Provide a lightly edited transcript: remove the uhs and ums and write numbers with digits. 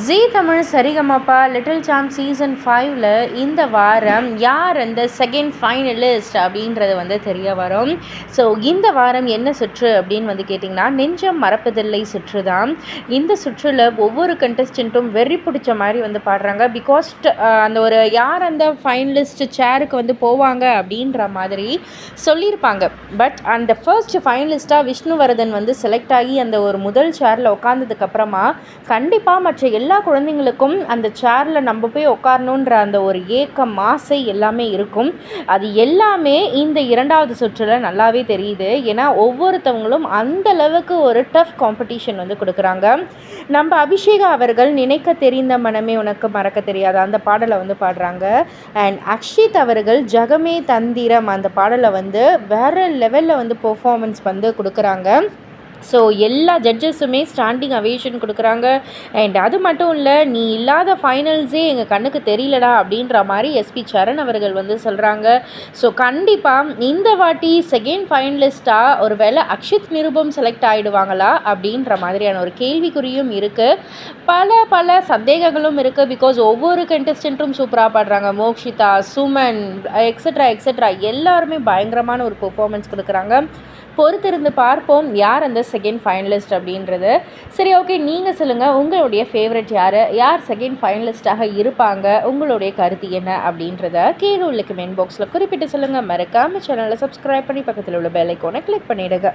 ஜீ Tamil Sarigamapa little champ season 5ல் இந்த வாரம் யார் அந்த செகண்ட் ஃபைனலிஸ்ட் அப்படின்றது தெரிய வரும். ஸோ இந்த வாரம் என்ன சுற்று அப்படின்னு கேட்டிங்கன்னா, நெஞ்சம் மறப்பதில்லை சுற்று தான். இந்த சுற்றில் ஒவ்வொரு கண்டஸ்டண்ட்டும் வெறி பிடிச்ச மாதிரி பாடுறாங்க. பிகாஸ் அந்த ஒரு யார் அந்த ஃபைனலிஸ்ட் சேருக்கு போவாங்க அப்படின்ற மாதிரி சொல்லியிருப்பாங்க. பட் அந்த ஃபர்ஸ்ட் ஃபைனலிஸ்ட்டாக விஷ்ணுவர்தன் செலக்ட் ஆகி அந்த ஒரு முதல் சேரில் உட்காந்ததுக்கப்புறமா கண்டிப்பாக மற்ற எல்லா குழந்தைங்களுக்கும் அந்த சேரில் நம்ம போய் உட்காரணுன்ற அந்த ஒரு ஏக்கம் ஆசை எல்லாமே இருக்கும். அது எல்லாமே இந்த இரண்டாவது சுற்றில் நல்லாவே தெரியுது. ஏன்னா ஒவ்வொருத்தவங்களும் அந்த அளவுக்கு ஒரு டஃப் காம்படிஷன் கொடுக்குறாங்க. நம்ம அபிஷேகா அவர்கள் நினைக்க தெரிந்த மனமே உனக்கு மறக்க தெரியாது அந்த பாடலை பாடுறாங்க. அண்ட் அக்ஷித் அவர்கள் ஜகமே தந்திரம் அந்த பாடலை வேறு லெவலில் பெர்ஃபார்மன்ஸ் கொடுக்குறாங்க. ஸோ எல்லா ஜட்ஜஸுமே ஸ்டாண்டிங் அவேஷன் கொடுக்குறாங்க. அண்ட் அது மட்டும் இல்லை, நீ இல்லாத ஃபைனல்ஸே எங்கள் கண்ணுக்கு தெரியலடா அப்படின்ற மாதிரி எஸ்பி சரண் அவர்கள் சொல்கிறாங்க. ஸோ கண்டிப்பாக இந்த வாட்டி செகண்ட் ஃபைனலிஸ்ட்டாக ஒரு வேளை அக்ஷித் நிருபம் செலக்ட் ஆகிடுவாங்களா அப்படின்ற மாதிரியான ஒரு கேள்விக்குறியும் இருக்குது. பல சந்தேகங்களும் இருக்குது. பிகாஸ் ஒவ்வொரு கண்டஸ்டண்ட்டும் சூப்பராக பாடுறாங்க. மோக்ஷிதா, சுமன் எக்ஸட்ரா எல்லாருமே பயங்கரமான ஒரு பெர்ஃபார்மன்ஸ் கொடுக்குறாங்க. பொறுத்திருந்து பார்ப்போம் யார் அந்த செகண்ட் ஃபைனலிஸ்ட் அப்படின்றது. சரி, ஓகே, நீங்கள் சொல்லுங்கள், உங்களுடைய ஃபேவரட் யார் செகண்ட் ஃபைனலிஸ்ட்டாக இருப்பாங்க, உங்களுடைய கருத்து என்ன அப்படின்றத கீழே உள்ள கமெண்ட் பாக்ஸில் குறிப்பிட்டு சொல்லுங்கள். மறக்காமல் சேனலை சப்ஸ்கிரைப் பண்ணி பக்கத்தில் உள்ள பெல் ஐக்கானை கிளிக் பண்ணிவிடுங்க.